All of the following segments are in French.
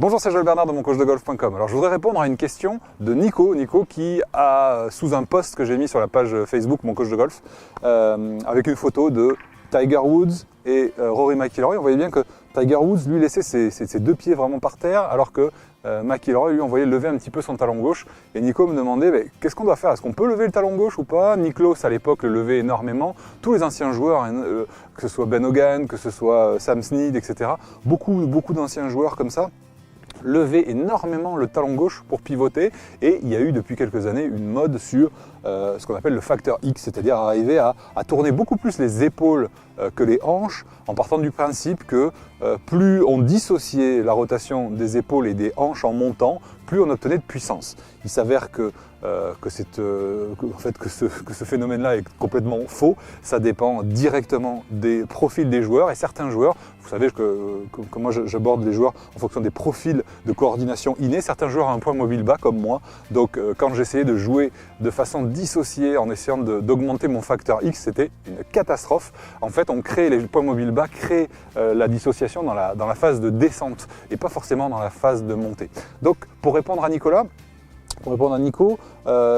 Bonjour, c'est Joël Bernard de moncoachdegolf.com. Alors je voudrais répondre à une question de Nico qui a, sous un post que j'ai mis sur la page Facebook Mon Coach de Golf, avec une photo de Tiger Woods et Rory McIlroy. On voyait bien que Tiger Woods, lui, laissait ses deux pieds vraiment par terre, alors que McIlroy, lui, on voyait lever un petit peu son talon gauche. Et Nico me demandait, qu'est-ce qu'on doit faire? Est-ce qu'on peut lever le talon gauche ou pas? Nicklaus, à l'époque, le levait énormément. Tous les anciens joueurs, que ce soit Ben Hogan, que ce soit Sam Snead, etc., beaucoup d'anciens joueurs comme ça, lever énormément le talon gauche pour pivoter, et il y a eu depuis quelques années une mode sur ce qu'on appelle le facteur X, c'est-à-dire arriver à tourner beaucoup plus les épaules que les hanches, en partant du principe que plus on dissociait la rotation des épaules et des hanches en montant, plus on obtenait de puissance. Il s'avère que ce phénomène-là est complètement faux. Ça dépend directement des profils des joueurs, et certains joueurs, vous savez que moi j'aborde les joueurs en fonction des profils de coordination innés. Certains joueurs ont un point mobile bas comme moi, donc quand j'essayais de jouer de façon dissociée en essayant d'augmenter mon facteur X, c'était une catastrophe. En fait, on crée les points mobiles bas, crée la dissociation dans la phase de descente et pas forcément dans la phase de montée. Donc pour répondre à Nico,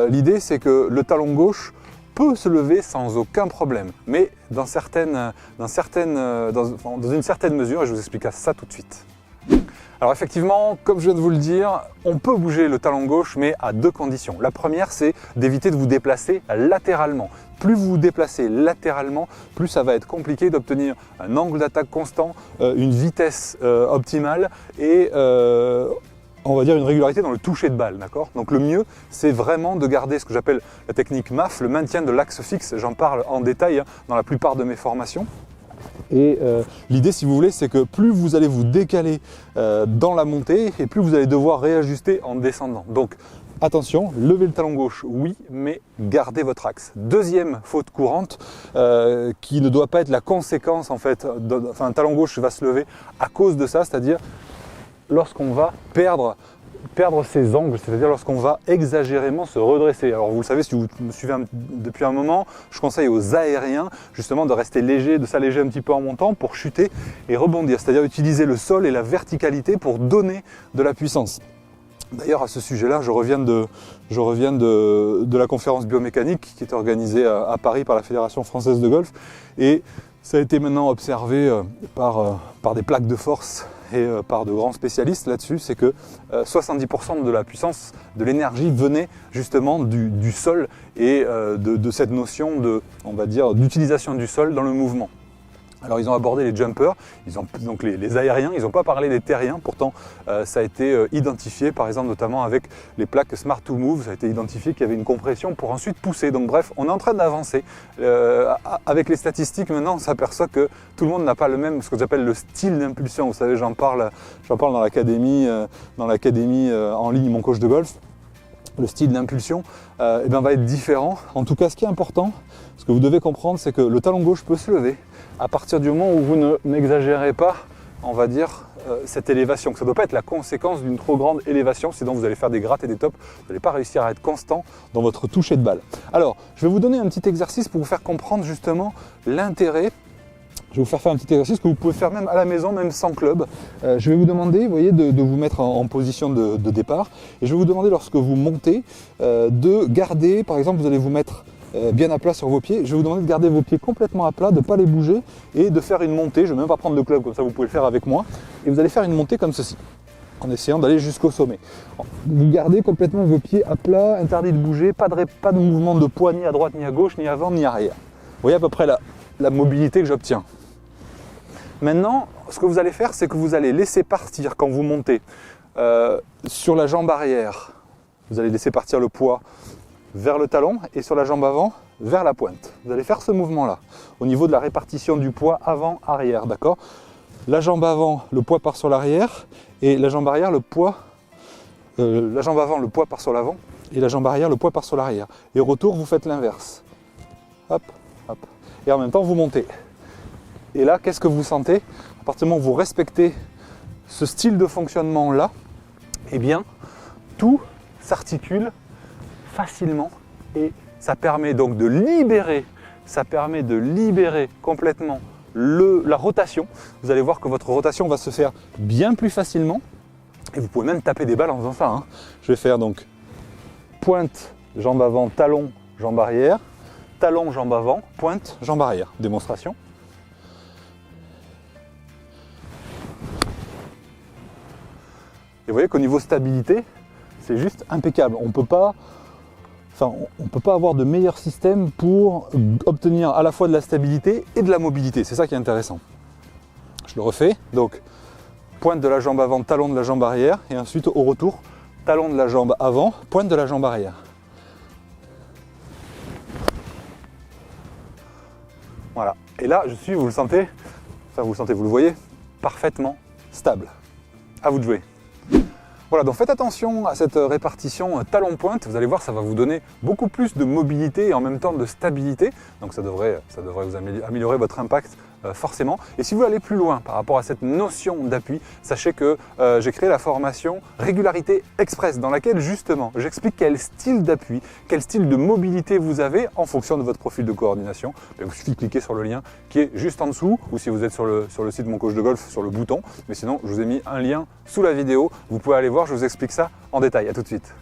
l'idée c'est que le talon gauche peut se lever sans aucun problème, mais dans une certaine mesure, et je vous explique ça tout de suite. Alors effectivement, comme je viens de vous le dire, on peut bouger le talon gauche, mais à deux conditions. La première, c'est d'éviter de vous déplacer latéralement. Plus vous vous déplacez latéralement, plus ça va être compliqué d'obtenir un angle d'attaque constant, une vitesse optimale et on va dire une régularité dans le toucher de balle, d'accord? Donc le mieux, c'est vraiment de garder ce que j'appelle la technique MAF, le maintien de l'axe fixe. J'en parle en détail dans la plupart de mes formations. Et l'idée, si vous voulez, c'est que plus vous allez vous décaler dans la montée, et plus vous allez devoir réajuster en descendant. Donc attention, levez le talon gauche, oui, mais gardez votre axe. Deuxième faute courante, qui ne doit pas être la conséquence, en fait, un talon gauche va se lever à cause de ça, c'est-à-dire lorsqu'on va perdre ses angles, c'est-à-dire lorsqu'on va exagérément se redresser. Alors vous le savez, si vous me suivez depuis un moment, je conseille aux aériens justement de rester léger, de s'alléger un petit peu en montant pour chuter et rebondir, c'est-à-dire utiliser le sol et la verticalité pour donner de la puissance. D'ailleurs, à ce sujet-là, je reviens de la conférence biomécanique qui est organisée à Paris par la Fédération française de golf, et ça a été maintenant observé par des plaques de force et par de grands spécialistes là-dessus, c'est que 70% de la puissance, de l'énergie venait justement du sol et de cette notion on va dire, d'utilisation du sol dans le mouvement. Alors ils ont abordé les jumpers, donc les aériens, ils n'ont pas parlé des terriens, pourtant ça a été identifié, par exemple notamment avec les plaques Smart 2 Move, ça a été identifié qu'il y avait une compression pour ensuite pousser. Donc bref, on est en train d'avancer. Avec les statistiques maintenant, on s'aperçoit que tout le monde n'a pas le même, ce que j'appelle le style d'impulsion. Vous savez, j'en parle dans l'académie en ligne Mon Coach de Golf. Le style d'impulsion va être différent. En tout cas, ce qui est important, ce que vous devez comprendre, c'est que le talon gauche peut se lever à partir du moment où vous n'exagérez pas, on va dire, cette élévation. Ça ne doit pas être la conséquence d'une trop grande élévation, sinon vous allez faire des grattes et des tops, vous n'allez pas réussir à être constant dans votre toucher de balle. Alors, je vais vous donner un petit exercice pour vous faire comprendre justement l'intérêt. Je vais vous faire un petit exercice que vous pouvez faire même à la maison, même sans club. Je vais vous demander, vous voyez, de vous mettre en position de départ. Et je vais vous demander, lorsque vous montez, de garder, par exemple, vous allez vous mettre bien à plat sur vos pieds. Je vais vous demander de garder vos pieds complètement à plat, de ne pas les bouger et de faire une montée. Je ne vais même pas prendre de club, comme ça vous pouvez le faire avec moi. Et vous allez faire une montée comme ceci, en essayant d'aller jusqu'au sommet. Vous gardez complètement vos pieds à plat, interdit de bouger, pas de mouvement de poids ni à droite, ni à gauche, ni avant, ni arrière. Vous voyez à peu près la mobilité que j'obtiens. Maintenant, ce que vous allez faire, c'est que vous allez laisser partir, quand vous montez, sur la jambe arrière, vous allez laisser partir le poids vers le talon, et sur la jambe avant, vers la pointe. Vous allez faire ce mouvement-là, au niveau de la répartition du poids avant-arrière, d'accord? La jambe avant, le poids part sur l'arrière, et la jambe arrière, la jambe avant, le poids part sur l'avant, et la jambe arrière, le poids part sur l'arrière. Et au retour, vous faites l'inverse. Hop, hop. Et en même temps, vous montez. Et là, qu'est-ce que vous sentez? À partir du moment où vous respectez ce style de fonctionnement-là, eh bien, tout s'articule facilement et ça permet donc de libérer complètement la rotation. Vous allez voir que votre rotation va se faire bien plus facilement Et vous pouvez même taper des balles en faisant ça, hein. Je vais faire donc pointe, jambe avant, talon, jambe arrière, talon, jambe avant, pointe, jambe arrière. Démonstration. Et vous voyez qu'au niveau stabilité, c'est juste impeccable. On peut pas avoir de meilleur système pour obtenir à la fois de la stabilité et de la mobilité. C'est ça qui est intéressant. Je le refais. Donc, pointe de la jambe avant, talon de la jambe arrière. Et ensuite, au retour, talon de la jambe avant, pointe de la jambe arrière. Voilà. Et là, je suis, vous le sentez, vous le voyez, parfaitement stable. À vous de jouer. Voilà, donc faites attention à cette répartition talon-pointe. Vous allez voir, ça va vous donner beaucoup plus de mobilité et en même temps de stabilité. Donc ça devrait vous améliorer votre impact forcément. Et si vous voulez aller plus loin par rapport à cette notion d'appui, sachez que j'ai créé la formation Régularité Express dans laquelle justement j'explique quel style d'appui, quel style de mobilité vous avez en fonction de votre profil de coordination. Il vous suffit de cliquer sur le lien qui est juste en dessous ou si vous êtes sur le site de mon coach de golf sur le bouton. Mais sinon, je vous ai mis un lien sous la vidéo. Vous pouvez aller voir, je vous explique ça en détail. À tout de suite.